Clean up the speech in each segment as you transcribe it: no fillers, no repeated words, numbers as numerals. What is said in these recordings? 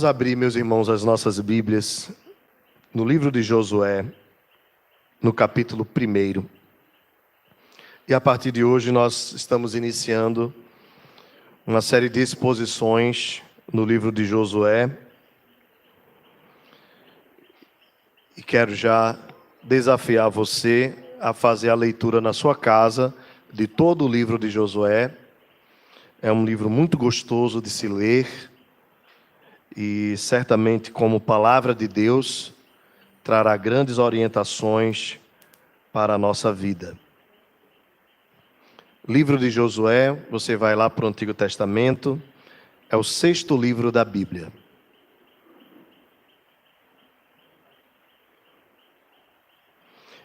Vamos abrir, meus irmãos, as nossas Bíblias no livro de Josué, no capítulo 1. E a partir de hoje nós estamos iniciando uma série de exposições no livro de Josué. E quero já desafiar você a fazer a leitura na sua casa de todo o livro de Josué. É um livro muito gostoso de se ler e certamente, como palavra de Deus, trará grandes orientações para a nossa vida. Livro de Josué, você vai lá para o Antigo Testamento, é o 6º livro da Bíblia.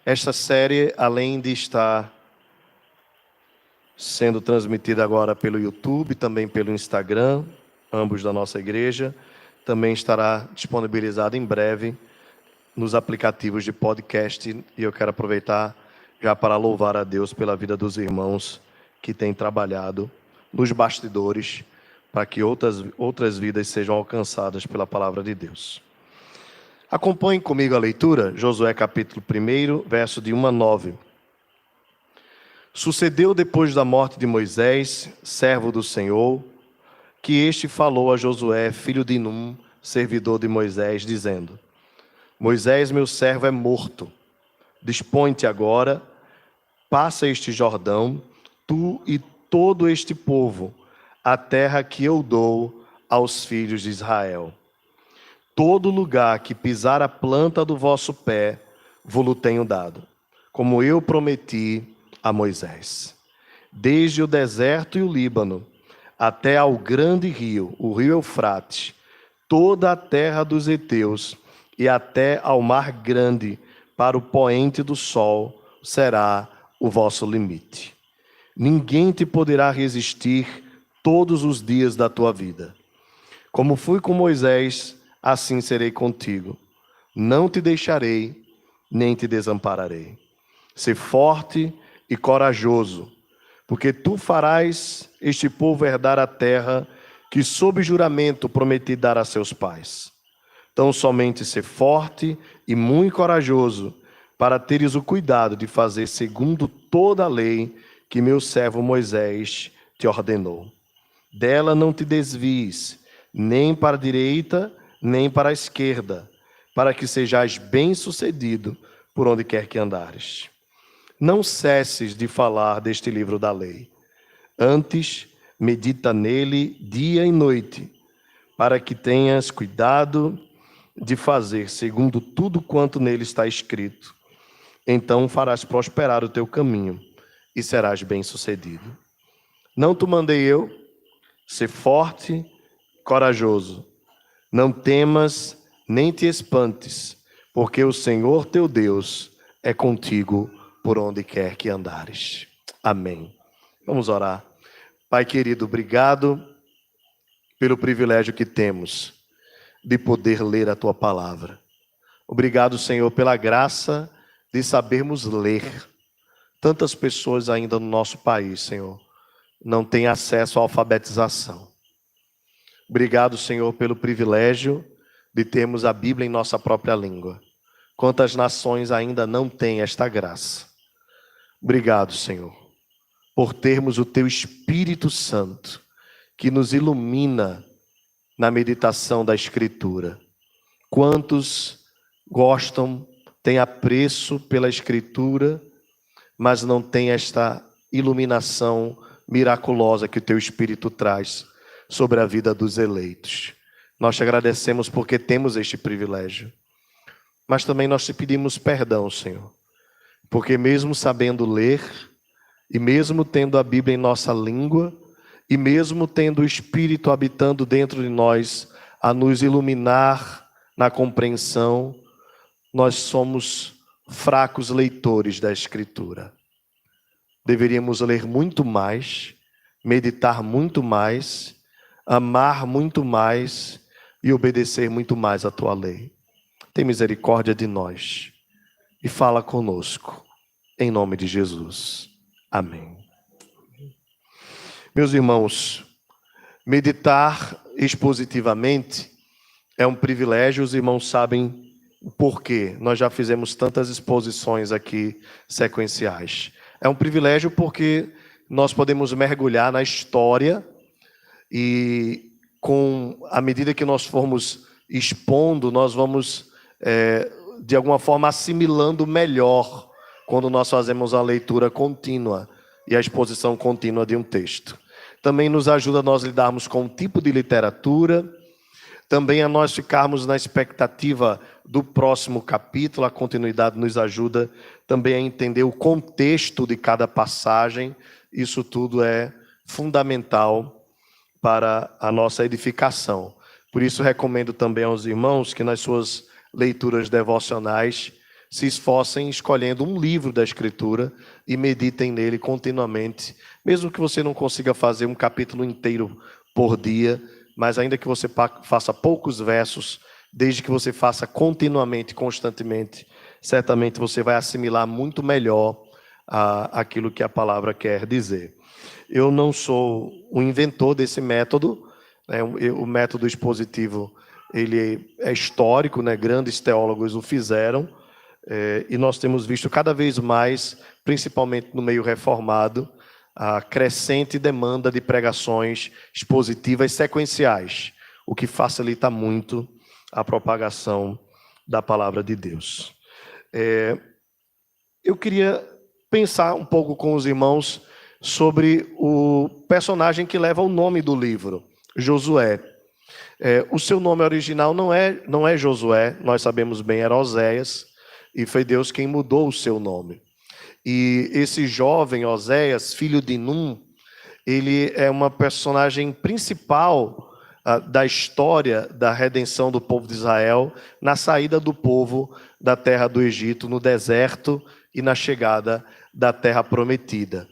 Esta série, além de estar sendo transmitida agora pelo YouTube, também pelo Instagram, ambos da nossa igreja, também estará disponibilizada em breve nos aplicativos de podcast. E eu quero aproveitar já para louvar a Deus pela vida dos irmãos que têm trabalhado nos bastidores para que outras vidas sejam alcançadas pela palavra de Deus. Acompanhe comigo a leitura, Josué capítulo 1, verso de 1 a 9. Sucedeu depois da morte de Moisés, servo do Senhor, que este falou a Josué, filho de Num, servidor de Moisés, dizendo: Moisés, meu servo, é morto. Dispõe-te agora, passa este Jordão, tu e todo este povo, a terra que eu dou aos filhos de Israel. Todo lugar que pisar a planta do vosso pé, vos-lo tenho dado, como eu prometi a Moisés. Desde o deserto e o Líbano, até ao grande rio, o rio Eufrates, toda a terra dos heteus, e até ao mar grande, para o poente do sol, será o vosso limite. Ninguém te poderá resistir todos os dias da tua vida. Como fui com Moisés, assim serei contigo. Não te deixarei, nem te desampararei. Sê forte e corajoso, porque tu farás este povo herdar a terra que sob juramento prometi dar a seus pais. Então somente sê forte e muito corajoso, para teres o cuidado de fazer segundo toda a lei que meu servo Moisés te ordenou. Dela não te desvies, nem para a direita, nem para a esquerda, para que sejais bem-sucedido por onde quer que andares. Não cesses de falar deste livro da lei. Antes, medita nele dia e noite, para que tenhas cuidado de fazer segundo tudo quanto nele está escrito. Então farás prosperar o teu caminho e serás bem-sucedido. Não te mandei eu? Sê forte, corajoso. Não temas, nem te espantes, porque o Senhor teu Deus é contigo por onde quer que andares. Amém. Vamos orar. Pai querido, obrigado pelo privilégio que temos de poder ler a tua palavra. Obrigado, Senhor, pela graça de sabermos ler. Tantas pessoas ainda no nosso país, Senhor, não têm acesso à alfabetização. Obrigado, Senhor, pelo privilégio de termos a Bíblia em nossa própria língua. Quantas nações ainda não têm esta graça. Obrigado, Senhor, por termos o Teu Espírito Santo, que nos ilumina na meditação da Escritura. Quantos gostam, têm apreço pela Escritura, mas não têm esta iluminação miraculosa que o Teu Espírito traz sobre a vida dos eleitos. Nós te agradecemos porque temos este privilégio. Mas também nós te pedimos perdão, Senhor, porque mesmo sabendo ler, e mesmo tendo a Bíblia em nossa língua, e mesmo tendo o Espírito habitando dentro de nós, a nos iluminar na compreensão, nós somos fracos leitores da Escritura. Deveríamos ler muito mais, meditar muito mais, amar muito mais e obedecer muito mais a tua lei. Tem misericórdia de nós e fala conosco, em nome de Jesus. Amém. Meus irmãos, meditar expositivamente É um privilégio, os irmãos sabem o porquê. Nós já fizemos tantas exposições aqui sequenciais. É um privilégio porque nós podemos mergulhar na história e, à medida que nós formos expondo, nós vamos, de alguma forma, assimilando melhor quando nós fazemos a leitura contínua e a exposição contínua de um texto. Também nos ajuda a nós lidarmos com um tipo de literatura, também a nós ficarmos na expectativa do próximo capítulo. A continuidade nos ajuda também a entender o contexto de cada passagem. Isso tudo é fundamental para a nossa edificação. Por isso, recomendo também aos irmãos que nas suas leituras devocionais se esforcem escolhendo um livro da Escritura e meditem nele continuamente, mesmo que você não consiga fazer um capítulo inteiro por dia, mas ainda que você faça poucos versos, desde que você faça continuamente, constantemente, certamente você vai assimilar muito melhor aquilo que a palavra quer dizer. Eu não sou o inventor desse método, né? O método expositivo ele é histórico, né? Grandes teólogos o fizeram, e nós temos visto cada vez mais, principalmente no meio reformado, a crescente demanda de pregações expositivas sequenciais, o que facilita muito a propagação da palavra de Deus. Eu queria pensar um pouco com os irmãos sobre o personagem que leva o nome do livro, Josué. O seu nome original não é Josué, nós sabemos bem, era Oséias, e foi Deus quem mudou o seu nome. E esse jovem, Oséias, filho de Num, ele é uma personagem principal da história da redenção do povo de Israel, na saída do povo da terra do Egito, no deserto e na chegada da terra prometida.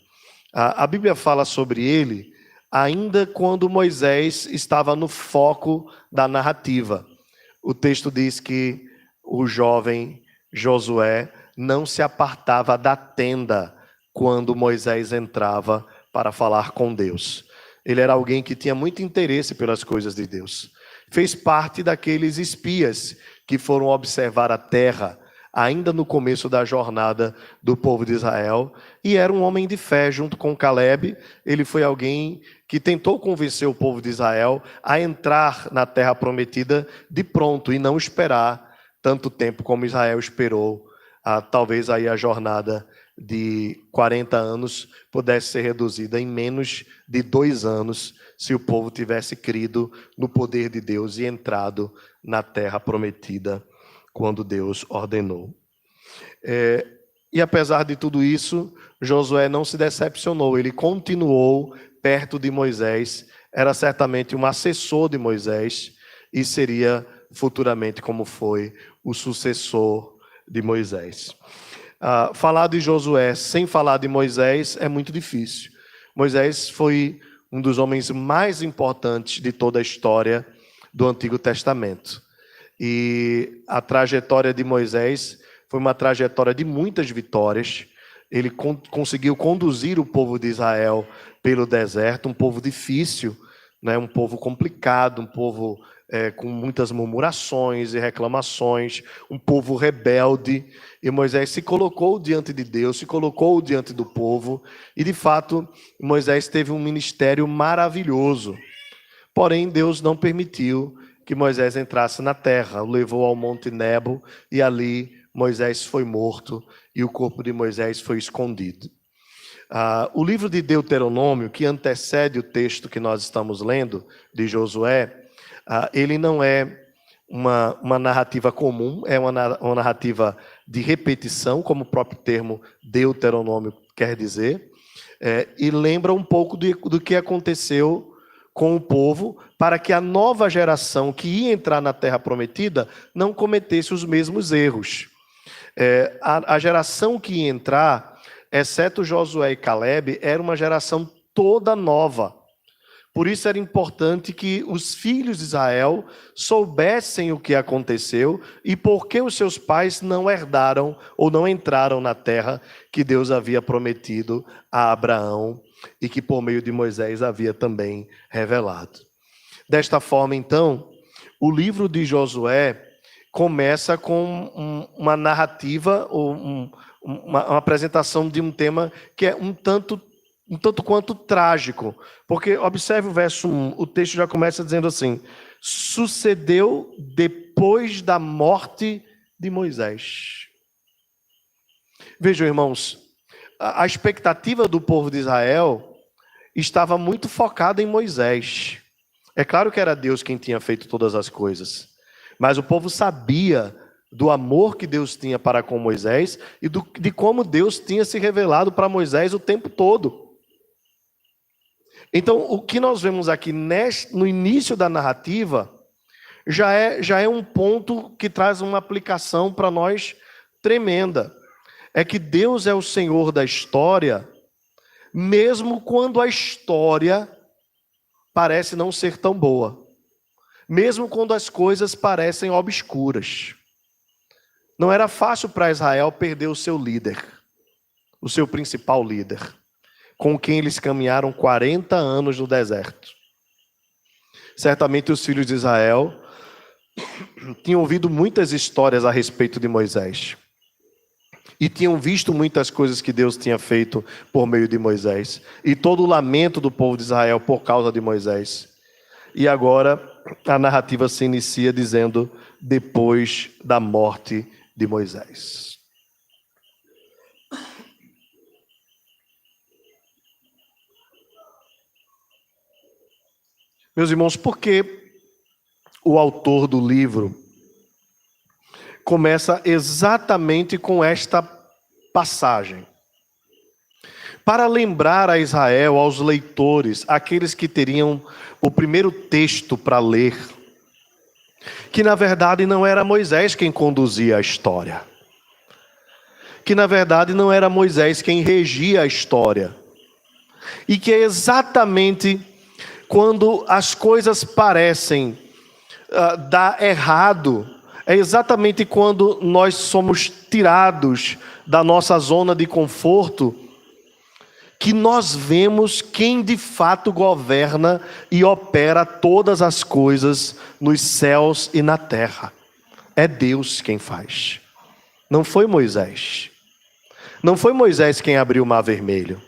A Bíblia fala sobre ele ainda quando Moisés estava no foco da narrativa. O texto diz que o jovem Josué não se apartava da tenda quando Moisés entrava para falar com Deus. Ele era alguém que tinha muito interesse pelas coisas de Deus. Fez parte daqueles espias que foram observar a terra ainda no começo da jornada do povo de Israel, e era um homem de fé junto com Caleb. Ele foi alguém que tentou convencer o povo de Israel a entrar na terra prometida de pronto e não esperar tanto tempo como Israel esperou. Talvez aí a jornada de 40 anos pudesse ser reduzida em menos de 2 anos, se o povo tivesse crido no poder de Deus e entrado na terra prometida quando Deus ordenou. E apesar de tudo isso, Josué não se decepcionou, ele continuou perto de Moisés, era certamente um assessor de Moisés e seria futuramente, como foi, o sucessor de Moisés. Falar de Josué sem falar de Moisés é muito difícil. Moisés foi um dos homens mais importantes de toda a história do Antigo Testamento. E a trajetória de Moisés foi uma trajetória de muitas vitórias. Ele conseguiu conduzir o povo de Israel pelo deserto, um povo difícil, né? Um povo complicado, um povo com muitas murmurações e reclamações, um povo rebelde. E Moisés se colocou diante de Deus, se colocou diante do povo, e de fato Moisés teve um ministério maravilhoso. Porém, Deus não permitiu que Moisés entrasse na terra, o levou ao Monte Nebo, e ali Moisés foi morto e o corpo de Moisés foi escondido. O livro de Deuteronômio, que antecede o texto que nós estamos lendo, de Josué, ele não é uma narrativa comum, é uma narrativa de repetição, como o próprio termo Deuteronômio quer dizer, e lembra um pouco do que aconteceu com o povo, para que a nova geração que ia entrar na Terra Prometida não cometesse os mesmos erros. A geração que ia entrar, exceto Josué e Caleb, era uma geração toda nova. Por isso era importante que os filhos de Israel soubessem o que aconteceu e por que os seus pais não herdaram ou não entraram na terra que Deus havia prometido a Abraão e que por meio de Moisés havia também revelado. Desta forma, então, o livro de Josué começa com uma narrativa, ou uma apresentação de um tema que é um tanto quanto trágico. Porque, observe o verso 1, o texto já começa dizendo assim: sucedeu depois da morte de Moisés. Vejam, irmãos, a expectativa do povo de Israel estava muito focada em Moisés. É claro que era Deus quem tinha feito todas as coisas, mas o povo sabia do amor que Deus tinha para com Moisés e de como Deus tinha se revelado para Moisés o tempo todo. Então, o que nós vemos aqui no início da narrativa já é um ponto que traz uma aplicação para nós tremenda. É que Deus é o Senhor da história, mesmo quando a história parece não ser tão boa. Mesmo quando as coisas parecem obscuras. Não era fácil para Israel perder o seu líder, o seu principal líder, com quem eles caminharam 40 anos no deserto. Certamente os filhos de Israel tinham ouvido muitas histórias a respeito de Moisés. E tinham visto muitas coisas que Deus tinha feito por meio de Moisés. E todo o lamento do povo de Israel por causa de Moisés. E agora a narrativa se inicia dizendo: depois da morte de Moisés. Meus irmãos, por que o autor do livro começa exatamente com esta passagem? Para lembrar a Israel, aos leitores, aqueles que teriam o primeiro texto para ler, que na verdade não era Moisés quem conduzia a história. Que na verdade não era Moisés quem regia a história. E que é exatamente quando as coisas parecem dar errado, é exatamente quando nós somos tirados da nossa zona de conforto, que nós vemos quem de fato governa e opera todas as coisas nos céus e na terra. É Deus quem faz. Não foi Moisés. Não foi Moisés quem abriu o mar vermelho.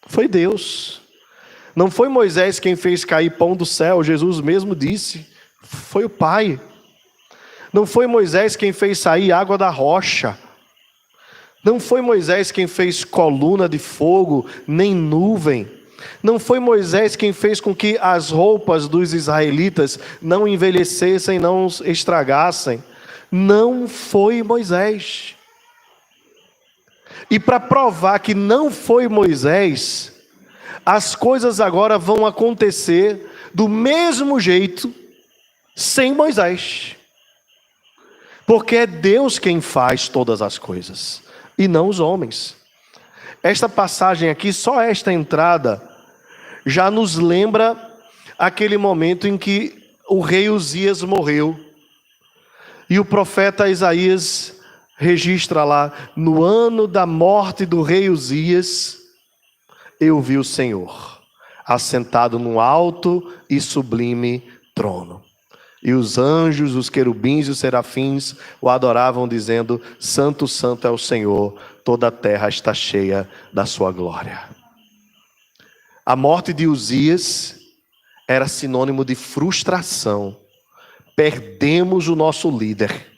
Foi Deus. Não foi Moisés quem fez cair pão do céu. Jesus mesmo disse. Foi o Pai. Não foi Moisés quem fez sair água da rocha. Não foi Moisés quem fez coluna de fogo, nem nuvem. Não foi Moisés quem fez com que as roupas dos israelitas não envelhecessem, não estragassem. Não foi Moisés. E para provar que não foi Moisés, as coisas agora vão acontecer do mesmo jeito, sem Moisés. Porque é Deus quem faz todas as coisas, e não os homens. Esta passagem aqui, só esta entrada, já nos lembra aquele momento em que o rei Uzias morreu. E o profeta Isaías registra lá: no ano da morte do rei Uzias, eu vi o Senhor, assentado num alto e sublime trono. E os anjos, os querubins e os serafins o adoravam, dizendo: Santo, Santo é o Senhor, toda a terra está cheia da sua glória. A morte de Uzias era sinônimo de frustração. Perdemos o nosso líder.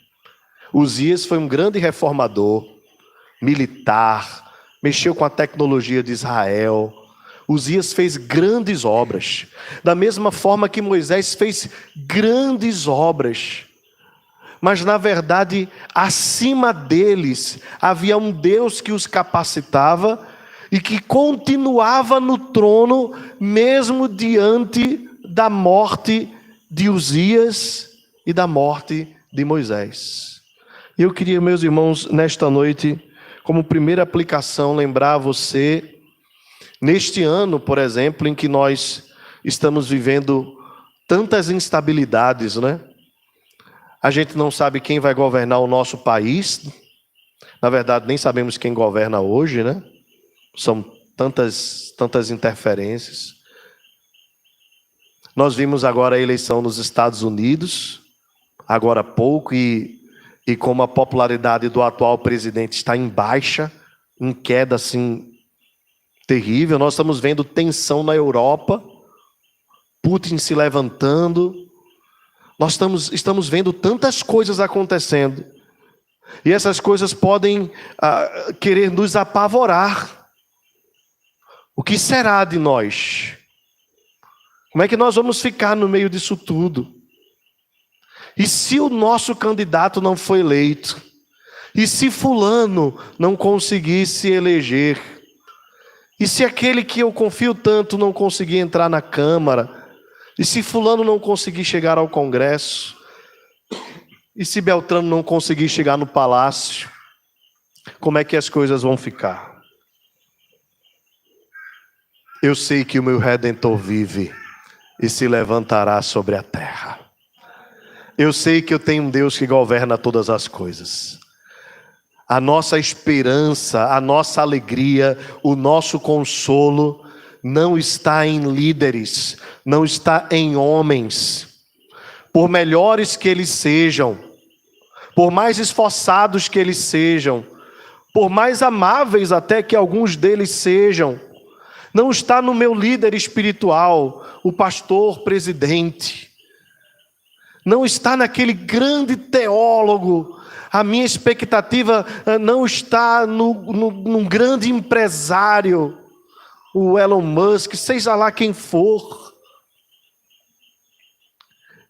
Uzias foi um grande reformador, militar, mexeu com a tecnologia de Israel. Uzias fez grandes obras, da mesma forma que Moisés fez grandes obras. Mas na verdade, acima deles, havia um Deus que os capacitava e que continuava no trono, mesmo diante da morte de Uzias e da morte de Moisés. E eu queria, meus irmãos, nesta noite, como primeira aplicação, lembrar você, neste ano, por exemplo, em que nós estamos vivendo tantas instabilidades, né? A gente não sabe quem vai governar o nosso país. Na verdade, nem sabemos quem governa hoje, né? São tantas interferências. Nós vimos agora a eleição nos Estados Unidos. agora há pouco, e como a popularidade do atual presidente está em baixa, em queda assim terrível, nós estamos vendo tensão na Europa, Putin se levantando, nós estamos vendo tantas coisas acontecendo, e essas coisas podem querer nos apavorar. O que será de nós? Como é que nós vamos ficar no meio disso tudo? E se o nosso candidato não foi eleito? E se fulano não conseguir se eleger? E se aquele que eu confio tanto não conseguir entrar na Câmara? E se fulano não conseguir chegar ao Congresso? E se Beltrano não conseguir chegar no Palácio? Como é que as coisas vão ficar? Eu sei que o meu Redentor vive e se levantará sobre a terra. Eu sei que eu tenho um Deus que governa todas as coisas. A nossa esperança, a nossa alegria, o nosso consolo não está em líderes, não está em homens. Por melhores que eles sejam, por mais esforçados que eles sejam, por mais amáveis até que alguns deles sejam, não está no meu líder espiritual, o pastor presidente. Não está naquele grande teólogo. A minha expectativa não está num grande empresário, o Elon Musk, seja lá quem for.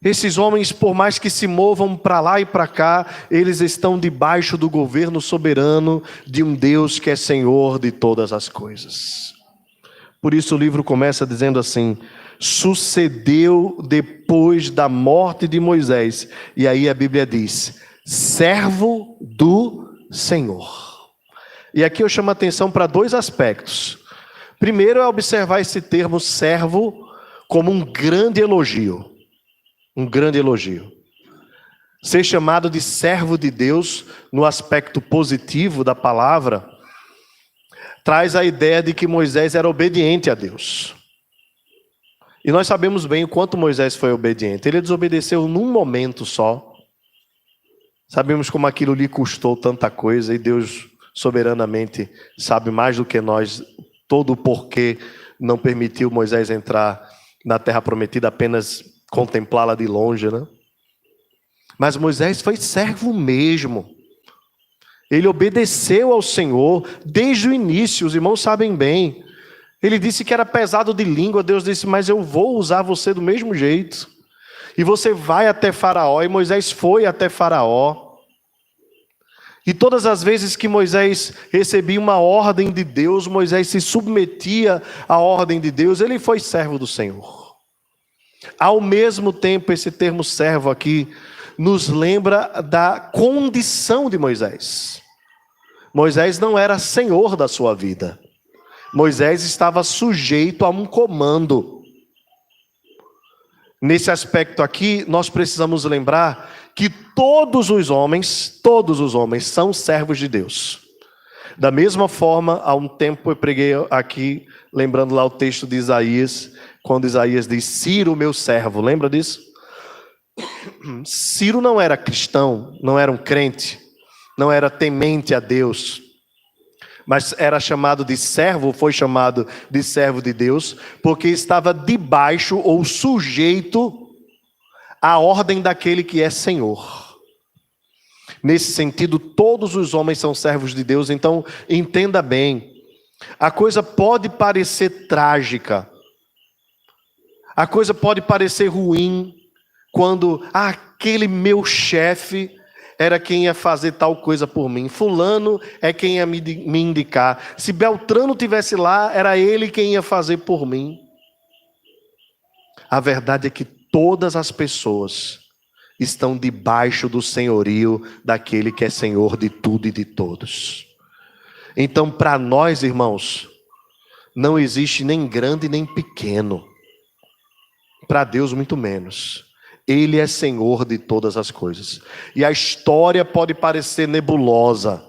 Esses homens, por mais que se movam para lá e para cá, eles estão debaixo do governo soberano de um Deus que é Senhor de todas as coisas. Por isso o livro começa dizendo assim: sucedeu depois da morte de Moisés. E aí a Bíblia diz: servo do Senhor. E aqui eu chamo a atenção para dois aspectos. Primeiro é observar esse termo servo como um grande elogio. Um grande elogio. Ser chamado de servo de Deus, no aspecto positivo da palavra, traz a ideia de que Moisés era obediente a Deus. E nós sabemos bem o quanto Moisés foi obediente. Ele desobedeceu num momento só. Sabemos como aquilo lhe custou tanta coisa, e Deus soberanamente sabe mais do que nós todo o porquê não permitiu Moisés entrar na terra prometida, apenas contemplá-la de longe, né? Mas Moisés foi servo mesmo. Ele obedeceu ao Senhor desde o início, os irmãos sabem bem. Ele disse que era pesado de língua, Deus disse: mas eu vou usar você do mesmo jeito. E você vai até Faraó, e Moisés foi até Faraó. E todas as vezes que Moisés recebia uma ordem de Deus, Moisés se submetia à ordem de Deus, ele foi servo do Senhor. Ao mesmo tempo, esse termo servo aqui nos lembra da condição de Moisés. Moisés não era senhor da sua vida. Moisés estava sujeito a um comando. Nesse aspecto aqui, nós precisamos lembrar que todos os homens são servos de Deus. Da mesma forma, há um tempo eu preguei aqui, lembrando lá o texto de Isaías, quando Isaías diz: Ciro, meu servo, lembra disso? Ciro não era cristão, não era um crente, não era temente a Deus, mas era chamado de servo, foi chamado de servo de Deus, porque estava debaixo ou sujeito à ordem daquele que é Senhor. Nesse sentido, todos os homens são servos de Deus. Então, entenda bem, a coisa pode parecer trágica, a coisa pode parecer ruim, quando aquele meu chefe era quem ia fazer tal coisa por mim, fulano é quem ia me indicar, se Beltrano tivesse lá, era ele quem ia fazer por mim. A verdade é que todas as pessoas estão debaixo do senhorio daquele que é Senhor de tudo e de todos. Então, para nós, irmãos, não existe nem grande nem pequeno. Para Deus, muito menos. Ele é Senhor de todas as coisas. E a história pode parecer nebulosa.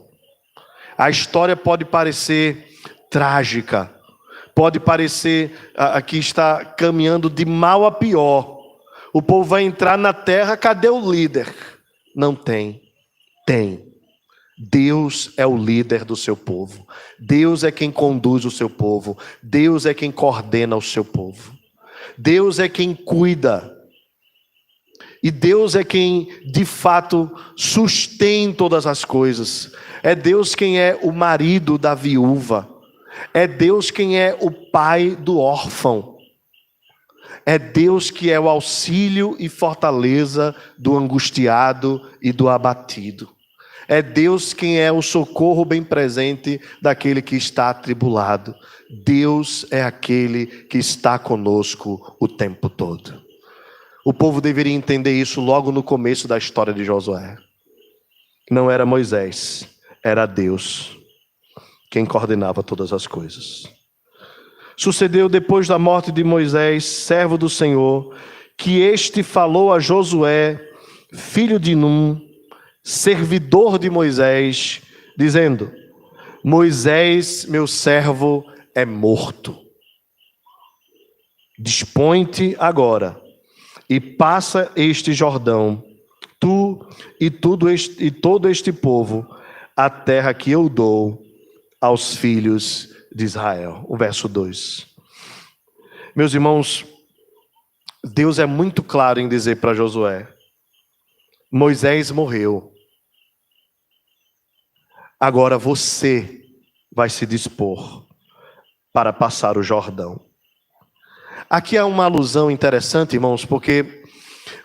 A história pode parecer trágica. Pode parecer que está caminhando de mal a pior. O povo vai entrar na terra, cadê o líder? Não tem. Tem. Deus é o líder do seu povo. Deus é quem conduz o seu povo. Deus é quem coordena o seu povo. Deus é quem cuida. E Deus é quem, de fato, sustém todas as coisas. É Deus quem é o marido da viúva. É Deus quem é o pai do órfão. É Deus que é o auxílio e fortaleza do angustiado e do abatido. É Deus quem é o socorro bem presente daquele que está atribulado. Deus é aquele que está conosco o tempo todo. O povo deveria entender isso logo no começo da história de Josué. Não era Moisés, era Deus quem coordenava todas as coisas. Sucedeu depois da morte de Moisés, servo do Senhor, que este falou a Josué, filho de Num, servidor de Moisés, dizendo: Moisés, meu servo, é morto. Dispõe-te agora e passa este Jordão, tu e todo este povo, a terra que eu dou aos filhos de Israel. O verso 2. Meus irmãos, Deus é muito claro em dizer para Josué: Moisés morreu. Agora você vai se dispor para passar o Jordão. Aqui há uma alusão interessante, irmãos, porque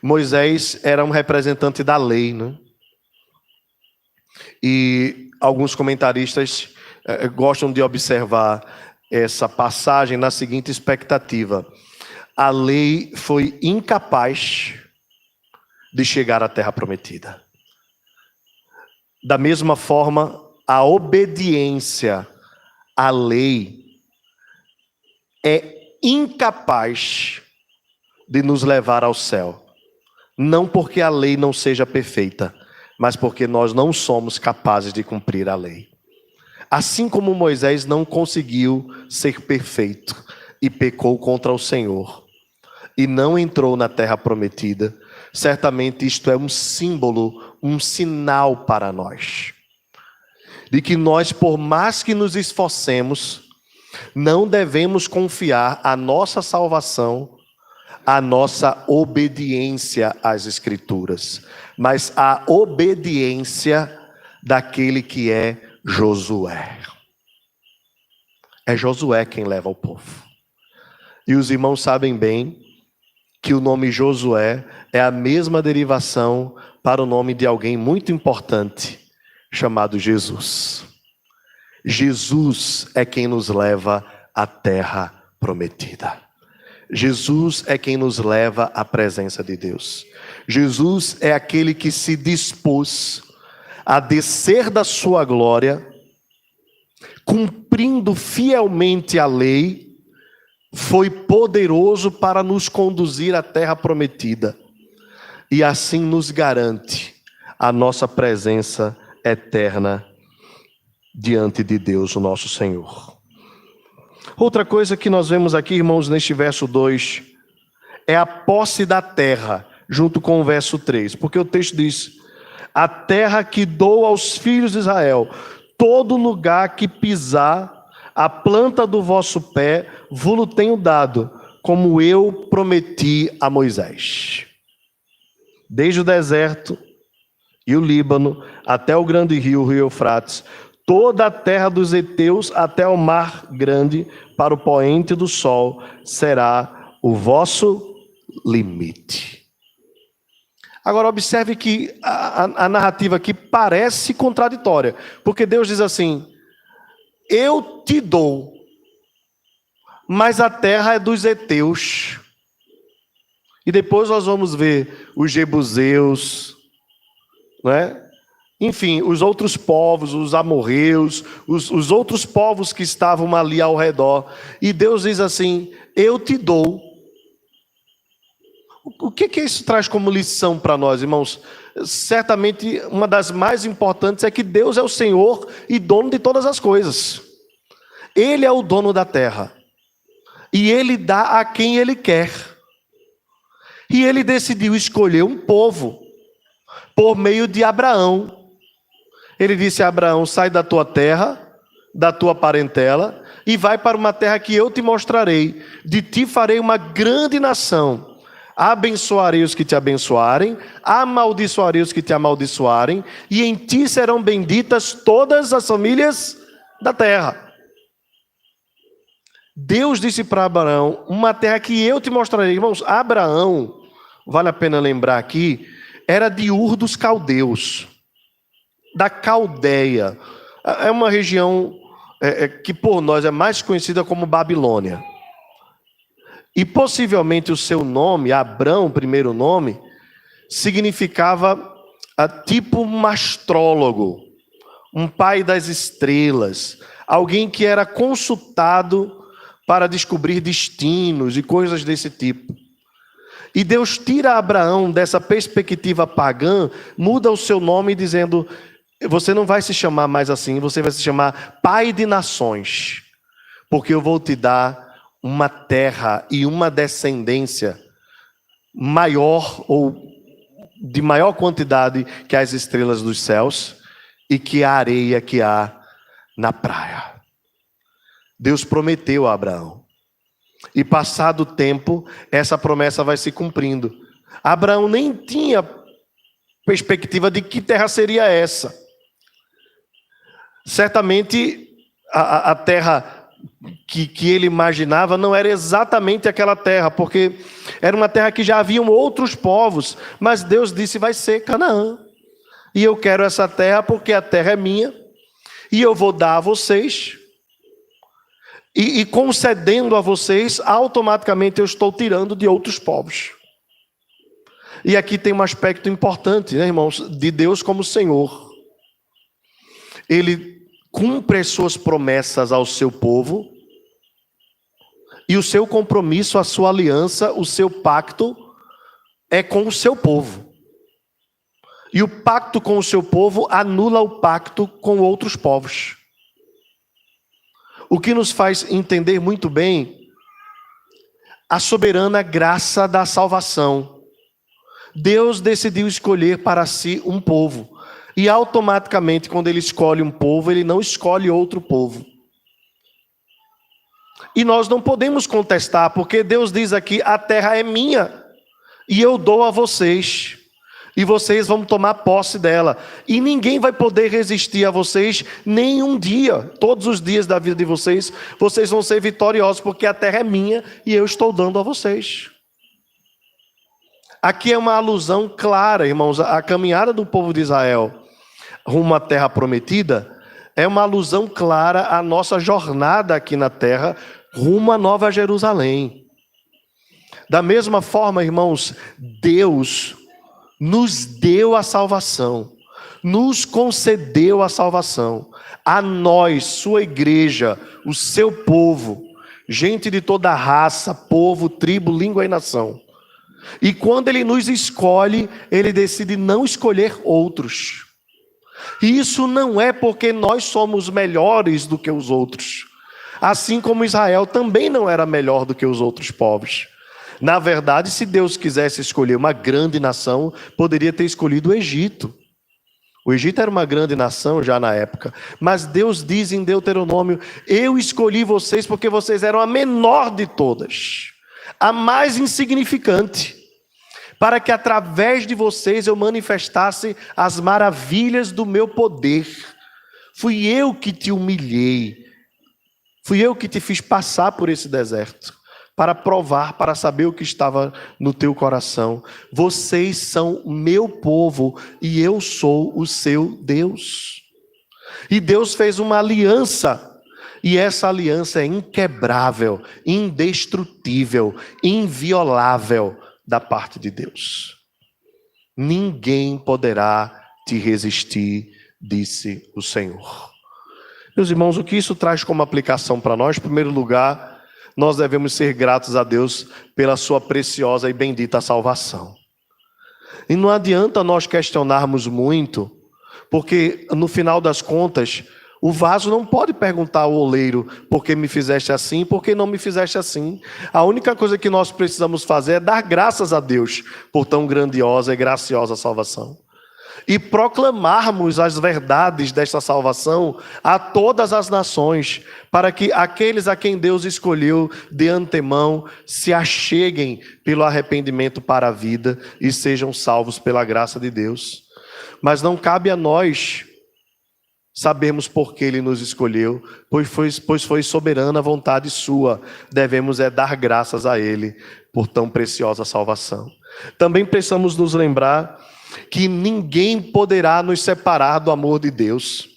Moisés era um representante da lei, né? E alguns comentaristas gostam de observar essa passagem na seguinte expectativa: a lei foi incapaz de chegar à terra prometida. Da mesma forma, a obediência à lei é incapaz de nos levar ao céu. Não porque a lei não seja perfeita, mas porque nós não somos capazes de cumprir a lei. Assim como Moisés não conseguiu ser perfeito e pecou contra o Senhor e não entrou na terra prometida, certamente isto é um símbolo, um sinal para nós, de que nós, por mais que nos esforcemos, não devemos confiar a nossa salvação, a nossa obediência às Escrituras, mas a obediência daquele que é Josué. É Josué quem leva o povo. E os irmãos sabem bem que o nome Josué é a mesma derivação para o nome de alguém muito importante, chamado Jesus. Jesus é quem nos leva à terra prometida. Jesus é quem nos leva à presença de Deus. Jesus é aquele que se dispôs a descer da sua glória, cumprindo fielmente a lei, foi poderoso para nos conduzir à terra prometida e assim nos garante a nossa presença eterna diante de Deus, o nosso Senhor. Outra coisa que nós vemos aqui, irmãos, neste verso 2, é a posse da terra, junto com o verso 3, porque o texto diz: a terra que dou aos filhos de Israel, todo lugar que pisar a planta do vosso pé, vos tenho dado, como eu prometi a Moisés. Desde o deserto e o Líbano, até o grande rio, o rio Eufrates, toda a terra dos heteus até o mar grande, para o poente do sol, será o vosso limite. Agora observe que a narrativa aqui parece contraditória, porque Deus diz assim: eu te dou, mas a terra é dos heteus. E depois nós vamos ver os jebuseus, né? Enfim, os outros povos, os amorreus, os outros povos que estavam ali ao redor. E Deus diz assim: eu te dou. O que isso traz como lição para nós, irmãos? Certamente uma das mais importantes é que Deus é o Senhor e dono de todas as coisas. Ele é o dono da terra. E Ele dá a quem Ele quer. E ele decidiu escolher um povo por meio de Abraão. Ele disse a Abraão: sai da tua terra, da tua parentela, e vai para uma terra que eu te mostrarei. De ti farei uma grande nação. Abençoarei os que te abençoarem, amaldiçoarei os que te amaldiçoarem, e em ti serão benditas todas as famílias da terra. Deus disse para Abraão: uma terra que eu te mostrarei. Irmãos, Abraão, vale a pena lembrar aqui, era de Ur dos Caldeus, da Caldeia. É uma região que por nós é mais conhecida como Babilônia. E possivelmente o seu nome, Abrão, primeiro nome, significava tipo um astrólogo, um pai das estrelas, alguém que era consultado para descobrir destinos e coisas desse tipo. E Deus tira Abraão dessa perspectiva pagã, muda o seu nome dizendo: você não vai se chamar mais assim, você vai se chamar Pai de Nações, porque eu vou te dar uma terra e uma descendência maior ou de maior quantidade que as estrelas dos céus e que a areia que há na praia. Deus prometeu a Abraão. E passado o tempo, essa promessa vai se cumprindo. Abraão nem tinha perspectiva de que terra seria essa. Certamente a terra que ele imaginava não era exatamente aquela terra, porque era uma terra que já haviam outros povos, mas Deus disse: vai ser Canaã, e eu quero essa terra porque a terra é minha, e eu vou dar a vocês, e concedendo a vocês, automaticamente eu estou tirando de outros povos. E aqui tem um aspecto importante, né, irmãos, de Deus como Senhor. Ele cumpre as suas promessas ao seu povo, e o seu compromisso, a sua aliança, o seu pacto é com o seu povo. E o pacto com o seu povo anula o pacto com outros povos. O que nos faz entender muito bem a soberana graça da salvação. Deus decidiu escolher para si um povo. E automaticamente, quando ele escolhe um povo, ele não escolhe outro povo. E nós não podemos contestar, porque Deus diz aqui: a terra é minha, e eu dou a vocês, e vocês vão tomar posse dela. E ninguém vai poder resistir a vocês nenhum dia. Todos os dias da vida de vocês, vocês vão ser vitoriosos, porque a terra é minha, e eu estou dando a vocês. Aqui é uma alusão clara, irmãos, a caminhada do povo de Israel rumo à terra prometida é uma alusão clara à nossa jornada aqui na terra rumo à Nova Jerusalém. Da mesma forma, irmãos, Deus nos deu a salvação, nos concedeu a salvação, a nós, sua igreja, o seu povo, gente de toda raça, povo, tribo, língua e nação. E quando ele nos escolhe, ele decide não escolher outros. E isso não é porque nós somos melhores do que os outros. Assim como Israel também não era melhor do que os outros povos. Na verdade, se Deus quisesse escolher uma grande nação, poderia ter escolhido o Egito. O Egito era uma grande nação já na época. Mas Deus diz em Deuteronômio: eu escolhi vocês porque vocês eram a menor de todas, a mais insignificante, para que através de vocês eu manifestasse as maravilhas do meu poder. Fui eu que te humilhei, fui eu que te fiz passar por esse deserto, para provar, para saber o que estava no teu coração. Vocês são meu povo e eu sou o seu Deus. E Deus fez uma aliança, e essa aliança é inquebrável, indestrutível, inviolável da parte de Deus. Ninguém poderá te resistir, disse o Senhor. Meus irmãos, o que isso traz como aplicação para nós? Em primeiro lugar, nós devemos ser gratos a Deus pela sua preciosa e bendita salvação. E não adianta nós questionarmos muito, porque no final das contas, O vaso não pode perguntar ao oleiro: por que me fizeste assim, por que não me fizeste assim? A única coisa que nós precisamos fazer é dar graças a Deus por tão grandiosa e graciosa salvação. E proclamarmos as verdades desta salvação a todas as nações, para que aqueles a quem Deus escolheu de antemão se acheguem pelo arrependimento para a vida e sejam salvos pela graça de Deus. Mas não cabe a nós sabermos por que Ele nos escolheu, pois foi soberana a vontade sua. Devemos dar graças a Ele por tão preciosa salvação. Também precisamos nos lembrar que ninguém poderá nos separar do amor de Deus.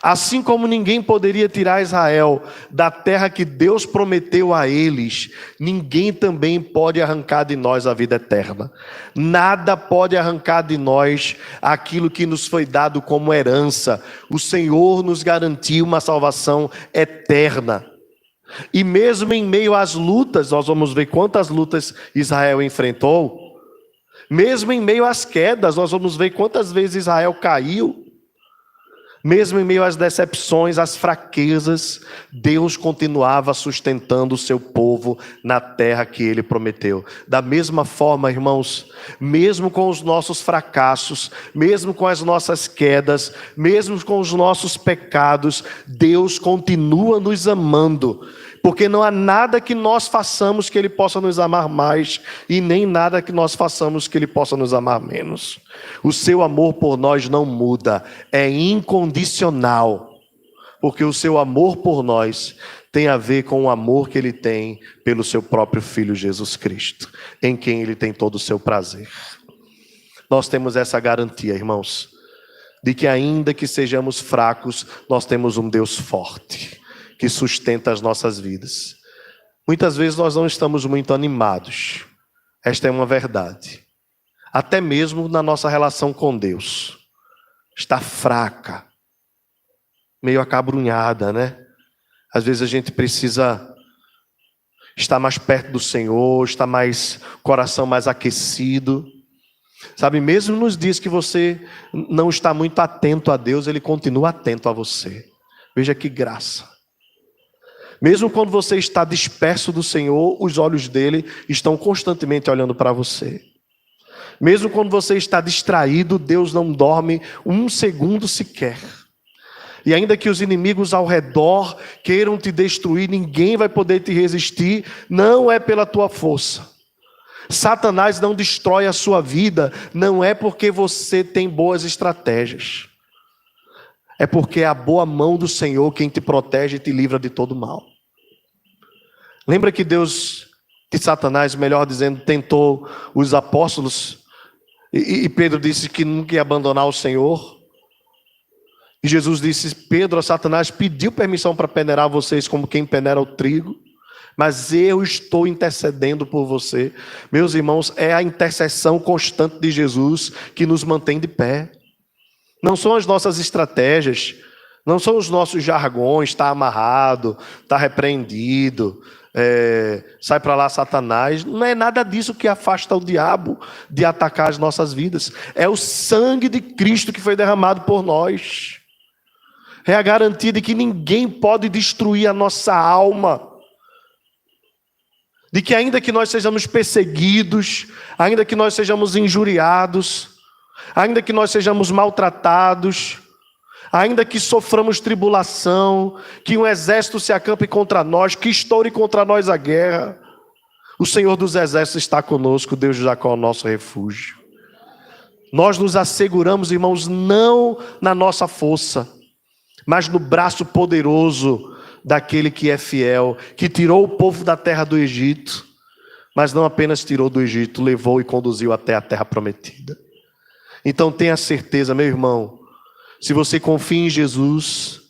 Assim como ninguém poderia tirar Israel da terra que Deus prometeu a eles, ninguém também pode arrancar de nós a vida eterna. Nada pode arrancar de nós aquilo que nos foi dado como herança. O Senhor nos garantiu uma salvação eterna. E mesmo em meio às lutas, nós vamos ver quantas lutas Israel enfrentou. Mesmo em meio às quedas, nós vamos ver quantas vezes Israel caiu. Mesmo em meio às decepções, às fraquezas, Deus continuava sustentando o seu povo na terra que Ele prometeu. Da mesma forma, irmãos, mesmo com os nossos fracassos, mesmo com as nossas quedas, mesmo com os nossos pecados, Deus continua nos amando. Porque não há nada que nós façamos que Ele possa nos amar mais, e nem nada que nós façamos que Ele possa nos amar menos. O seu amor por nós não muda, é incondicional. Porque o seu amor por nós tem a ver com o amor que Ele tem pelo seu próprio Filho Jesus Cristo, em quem Ele tem todo o seu prazer. Nós temos essa garantia, irmãos, de que ainda que sejamos fracos, nós temos um Deus forte, que sustenta as nossas vidas. Muitas vezes nós não estamos muito animados. Esta é uma verdade. Até mesmo na nossa relação com Deus. Está fraca. Meio acabrunhada, né? Às vezes a gente precisa estar mais perto do Senhor, estar coração mais aquecido. Sabe, mesmo nos dias que você não está muito atento a Deus, Ele continua atento a você. Veja que graça. Mesmo quando você está disperso do Senhor, os olhos dele estão constantemente olhando para você. Mesmo quando você está distraído, Deus não dorme um segundo sequer. E ainda que os inimigos ao redor queiram te destruir, ninguém vai poder te resistir, não é pela tua força. Satanás não destrói a sua vida, não é porque você tem boas estratégias. É porque é a boa mão do Senhor quem te protege e te livra de todo mal. Lembra que Satanás, melhor dizendo, tentou os apóstolos, e Pedro disse que nunca ia abandonar o Senhor. E Jesus disse: Pedro, Satanás pediu permissão para peneirar vocês como quem peneira o trigo, mas eu estou intercedendo por você. Meus irmãos, é a intercessão constante de Jesus que nos mantém de pé. Não são as nossas estratégias, não são os nossos jargões: está amarrado, está repreendido, sai para lá Satanás. Não é nada disso que afasta o diabo de atacar as nossas vidas. É o sangue de Cristo que foi derramado por nós. É a garantia de que ninguém pode destruir a nossa alma. De que ainda que nós sejamos perseguidos, ainda que nós sejamos injuriados, ainda que nós sejamos maltratados, ainda que soframos tribulação, que um exército se acampe contra nós, que estoure contra nós a guerra, o Senhor dos exércitos está conosco, Deus de Jacó é o nosso refúgio. Nós nos asseguramos, irmãos, não na nossa força, mas no braço poderoso daquele que é fiel, que tirou o povo da terra do Egito, mas não apenas tirou do Egito, levou e conduziu até a terra prometida. Então tenha certeza, meu irmão, se você confia em Jesus,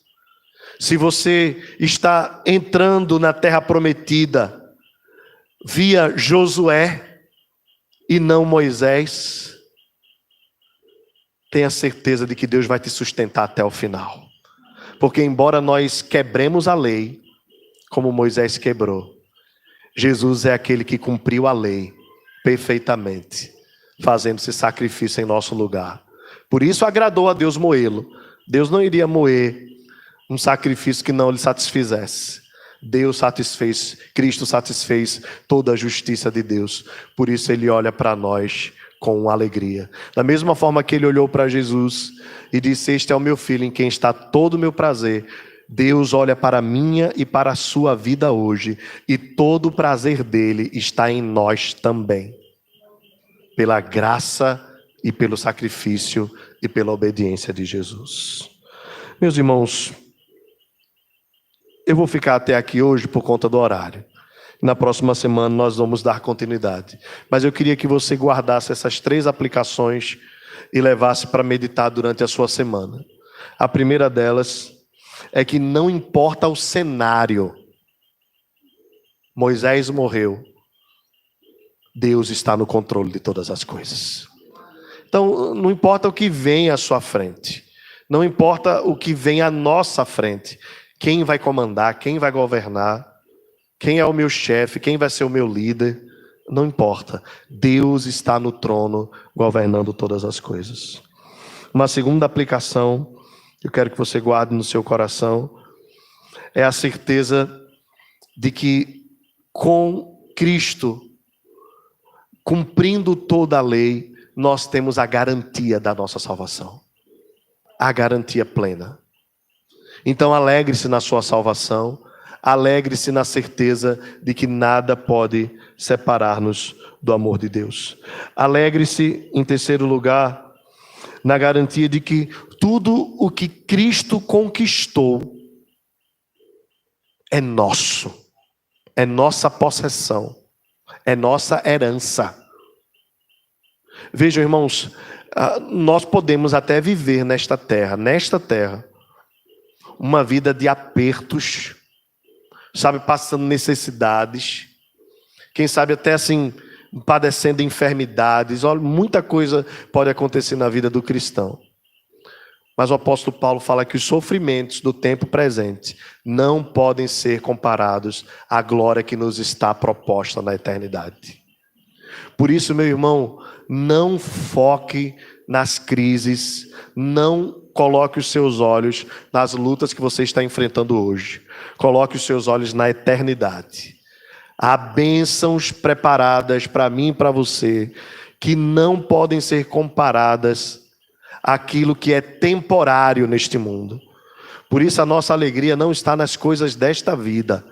se você está entrando na terra prometida via Josué e não Moisés, tenha certeza de que Deus vai te sustentar até o final. Porque embora nós quebremos a lei, como Moisés quebrou, Jesus é aquele que cumpriu a lei perfeitamente, fazendo-se sacrifício em nosso lugar. Por isso agradou a Deus moê-lo. Deus não iria moer um sacrifício que não lhe satisfizesse. Deus satisfez, Cristo satisfez toda a justiça de Deus. Por isso ele olha para nós com alegria. Da mesma forma que ele olhou para Jesus e disse: este é o meu filho em quem está todo o meu prazer. Deus olha para a minha e para a sua vida hoje, e todo o prazer dele está em nós também, pela graça e pelo sacrifício e pela obediência de Jesus. Meus irmãos, eu vou ficar até aqui hoje por conta do horário. Na próxima semana nós vamos dar continuidade. Mas eu queria que você guardasse essas 3 aplicações e levasse para meditar durante a sua semana. A primeira delas é que não importa o cenário. Moisés morreu. Deus está no controle de todas as coisas. Então, não importa o que vem à sua frente. Não importa o que vem à nossa frente. Quem vai comandar, quem vai governar, quem é o meu chefe, quem vai ser o meu líder. Não importa. Deus está no trono, governando todas as coisas. Uma segunda aplicação, eu quero que você guarde no seu coração, é a certeza de que com Cristo, cumprindo toda a lei, nós temos a garantia da nossa salvação. A garantia plena. Então alegre-se na sua salvação, alegre-se na certeza de que nada pode separar-nos do amor de Deus. Alegre-se, em terceiro lugar, na garantia de que tudo o que Cristo conquistou é nosso, é nossa possessão, é nossa herança. Vejam, irmãos, nós podemos até viver nesta terra, uma vida de apertos, sabe, passando necessidades, quem sabe até assim, padecendo enfermidades. Olha, muita coisa pode acontecer na vida do cristão. Mas o apóstolo Paulo fala que os sofrimentos do tempo presente não podem ser comparados à glória que nos está proposta na eternidade. Por isso, meu irmão, não foque nas crises, não coloque os seus olhos nas lutas que você está enfrentando hoje. Coloque os seus olhos na eternidade. Há bênçãos preparadas para mim e para você que não podem ser comparadas àquilo que é temporário neste mundo. Por isso a nossa alegria não está nas coisas desta vida,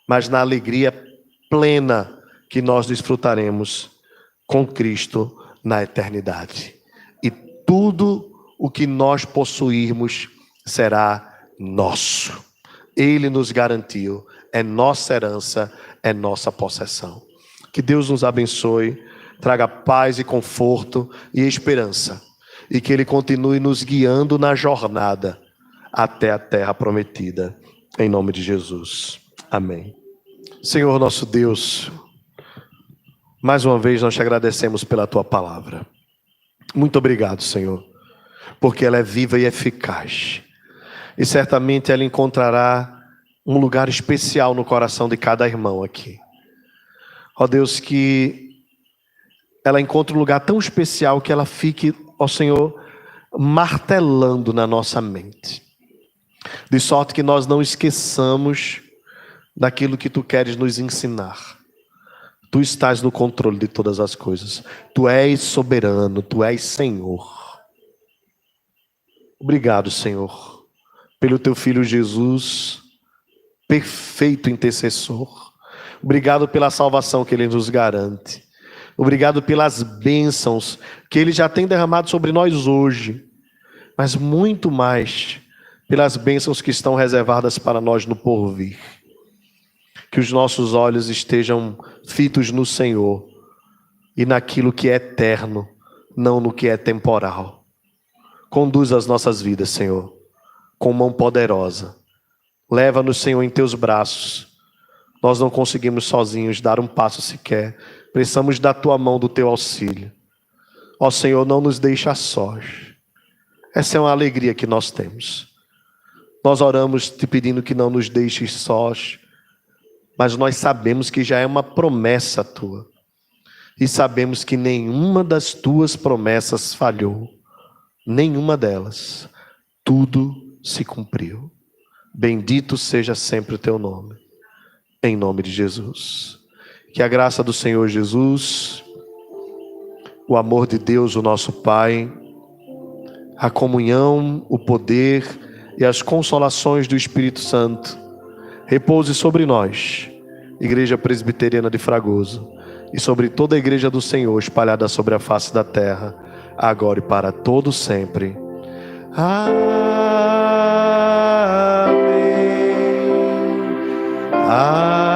mas na alegria plena que nós desfrutaremos com Cristo na eternidade. E tudo o que nós possuirmos será nosso. Ele nos garantiu, é nossa herança, é nossa possessão. Que Deus nos abençoe, traga paz e conforto e esperança, e que Ele continue nos guiando na jornada até a terra prometida, em nome de Jesus. Amém. Senhor nosso Deus, mais uma vez nós te agradecemos pela Tua palavra. Muito obrigado, Senhor, porque ela é viva e eficaz. E certamente ela encontrará um lugar especial no coração de cada irmão aqui. Ó Deus, que ela encontre um lugar tão especial que ela fique, ó Senhor, martelando na nossa mente. De sorte que nós não esqueçamos daquilo que Tu queres nos ensinar. Tu estás no controle de todas as coisas. Tu és soberano, Tu és Senhor. Obrigado, Senhor, pelo Teu Filho Jesus, perfeito intercessor. Obrigado pela salvação que Ele nos garante. Obrigado pelas bênçãos que Ele já tem derramado sobre nós hoje, mas muito mais pelas bênçãos que estão reservadas para nós no porvir. Que os nossos olhos estejam fitos no Senhor e naquilo que é eterno, não no que é temporal. Conduz as nossas vidas, Senhor, com mão poderosa. Leva-nos, Senhor, em Teus braços. Nós não conseguimos sozinhos dar um passo sequer. Precisamos da Tua mão, do Teu auxílio. Ó Senhor, não nos deixa sós. Essa é uma alegria que nós temos. Nós oramos Te pedindo que não nos deixes sós, mas nós sabemos que já é uma promessa Tua. E sabemos que nenhuma das Tuas promessas falhou. Nenhuma delas. Tudo se cumpriu. Bendito seja sempre o teu nome. Em nome de Jesus. Que a graça do Senhor Jesus, o amor de Deus, o nosso Pai, a comunhão, o poder e as consolações do Espírito Santo repouse sobre nós, Igreja Presbiteriana de Fragoso, e sobre toda a Igreja do Senhor espalhada sobre a face da terra, agora e para todo sempre. Amém. Amém.